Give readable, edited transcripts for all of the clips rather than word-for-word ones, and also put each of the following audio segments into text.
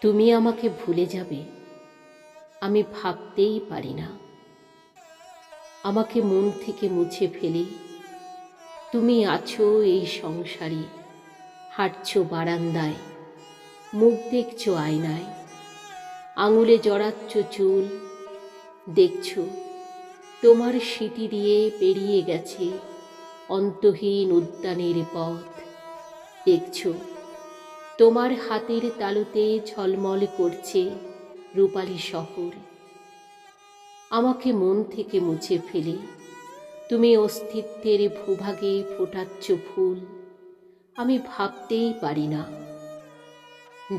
তুমি আমাকে ভুলে যাবে আমি ভাবতেই পারি না। আমাকে মন থেকে মুছে ফেলে তুমি আছো এই সংসারে, হাঁটছো বারান্দায়, মুখ দেখছো আয়নায়, আঙুলে জড়াচ্ছ চুল, দেখছো তোমার স্মৃতি দিয়ে পেরিয়ে গেছে অন্তহীন উদ্যানের পথ। দেখছো তোমার হাতের তালুতে ঝলমল করছে রূপালী শহর। আমাকে মন থেকে মুছে ফেলে তুমি অস্তিত্বের ভূভাগে ফোটাচ্ছ ফুল। আমি ভাবতেই পারি না।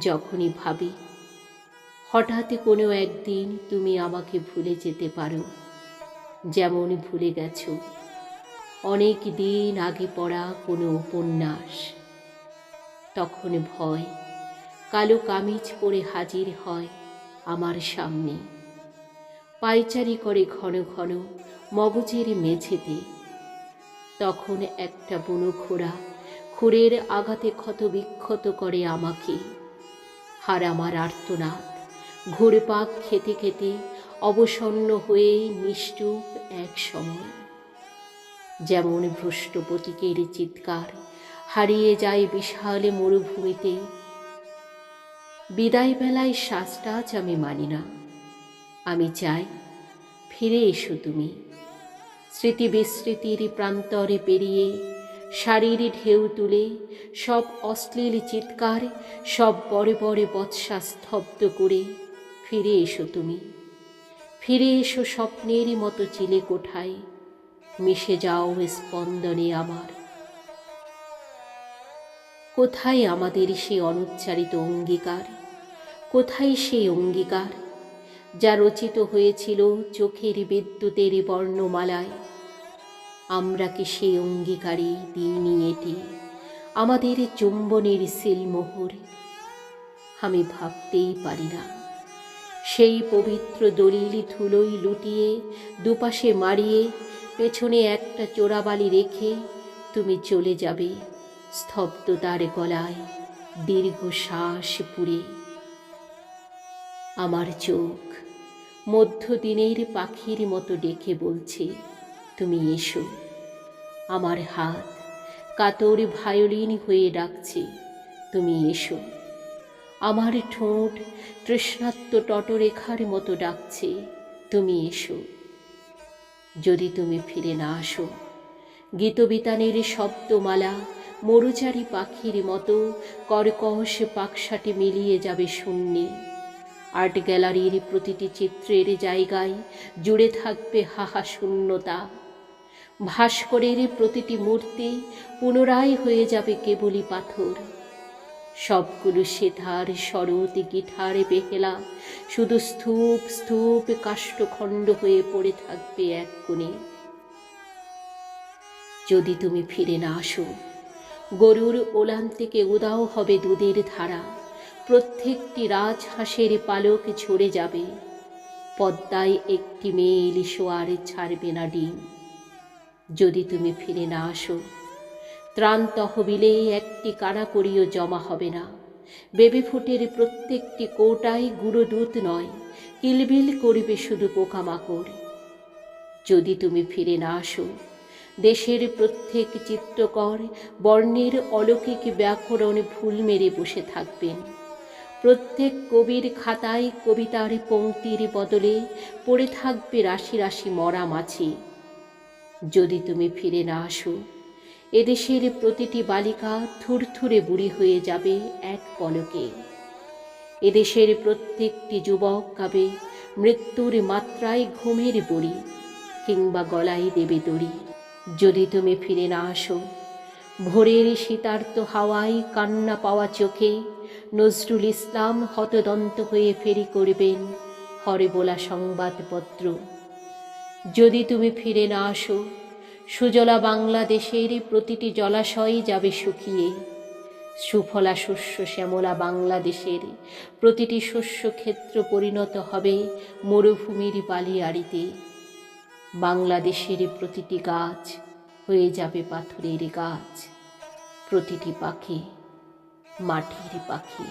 যখনই ভাবি হঠাৎ কোনো একদিন তুমি আমাকে ভুলে যেতে পারো, যেমন ভুলে গেছো অনেক দিন আগে পড়া কোনো উপন্যাস। তখন ভয় কালো কামিজ পরে হাজির হয় আমার সামনে, পায়চারি করে ঘন ঘন মগজের মেঝেতে। তখন একটা বুনো খোড়া খুরের আঘাতে ক্ষত বিক্ষত করে আমাকে, আর আমার আর্তনাদ ঘুরপাক খেতে খেতে অবসন্ন হয়ে নিষ্ঠুপ এক সময়। যেমন ভ্রষ্ট প্রতীকের চিৎকার হারিয়ে যায় বিশাল মরুভূমিতে। বিদায় বেলায় শ্বাসটাজ আমি মানি না। আমি চাই ফিরে এসো তুমি, স্মৃতি বিস্মৃতির প্রান্তরে পেরিয়ে, শাড়ির ঢেউ তুলে সব অশ্লীল চিৎকার, সব বড় বড় বৎসা স্তব্ধ করে। ফিরে এসো তুমি, ফিরে এসো স্বপ্নের মতো চিলে কোঠায়, মিশে যাও স্পন্দনে আমার। কোথায় আমাদের সেই অনুচ্চারিত অঙ্গীকার? কোথায় সেই অঙ্গীকার যা রচিত হয়েছিল চোখের বিদ্যুতের বর্ণমালায়? আমরা কি সেই অঙ্গীকারে দিইনি এটি আমাদের চুম্বনের সিলমোহর? আমি ভাবতেই পারি না। সেই পবিত্র দলিল ধুলোই লুটিয়ে দুপাশে মারিয়ে পেছনে একটা চোরাবালি রেখে তুমি চলে যাবে স্তব্ধতার গলায় দীর্ঘ শ্বাস পুরে। আমার চোখ মধ্যদিনের পাখির মতো ডেকে বলছে তুমি এসো। আমার হাত কাতর ভায়োলিন হয়ে ডাকছে তুমি এসো। আমার ঠোঁট তৃষ্ণাত্ম তটরেখার মতো ডাকছে তুমি এসো। যদি তুমি ফিরে না আসো, গীতবিতানের শব্দমালা মরুচারী পাখির মতো কর্কশ পাকসাটে মিলিয়ে যাবে শূন্যে। আর্ট গ্যালারির প্রতিটি চিত্রের জায়গায় জুড়ে থাকবে হাহা শূন্যতা। ভাস্করের প্রতিটি মূর্তি পুনরায় হয়ে যাবে কেবলই পাথর। সবগুলো সেতার শরৎ গিটার বেহেলা শুধু স্তূপ স্তূপ কাষ্ঠখণ্ড হয়ে পড়ে থাকবে এক কোণে। যদি তুমি ফিরে না আসো, গরুর ওলান থেকে উদাও হবে দুধের ধারা, প্রত্যেকটি রাজহাঁসের পালক ঝরে যাবে, পদ্মায় একটি মেয়ে ইলিশও আর ছাড়বে না ডিম। যদি তুমি ফিরে না আসো, ত্রাণ তহবিলে একটি কানাকড়িও জমা হবে না, বেবি ফুটের প্রত্যেকটি কৌটায় গুঁড়ো দুধ নয়, কিলবিল করবে শুধু পোকামাকড়। যদি তুমি ফিরে না আসো, দেশের প্রত্যেক চিত্রকর বর্ণের অলৌকিক ব্যাকরণে ভুল মেরে বসে থাকবেন। প্রত্যেক কবির খাতায় কবিতার পংক্তির বদলে পড়ে থাকবে রাশি রাশি মরা মাছি। যদি তুমি ফিরে না আসো, এদেশের প্রতিটি বালিকা থুরথুরে বুড়ি হয়ে যাবে এক পলকে। এদেশের প্রত্যেকটি যুবক গাবে মৃত্যুর মাত্রায় ঘুমের বড়ি, কিংবা গলায় দেবে দড়ি। যদি তুমি ফিরে না আসো, ভোরের শীতার্ত হাওয়ায় কান্না পাওয়া চোখে নজরুল ইসলাম হতদন্ত হয়ে ফেরি করবেন হরেবোলা সংবাদপত্র। যদি তুমি ফিরে না আসো, সুজলা বাংলাদেশের প্রতিটি জলাশয় যাবে শুকিয়ে, সুফলা শস্য শ্যামলা বাংলাদেশের প্রতিটি শস্যক্ষেত্র পরিণত হবে মরুভূমির বালিয়াড়িতে। বাংলাদেশের প্রতিটি গাছ হয়ে যাবে পাথরের গাছ, প্রতিটি পাখি মাটির পাখি।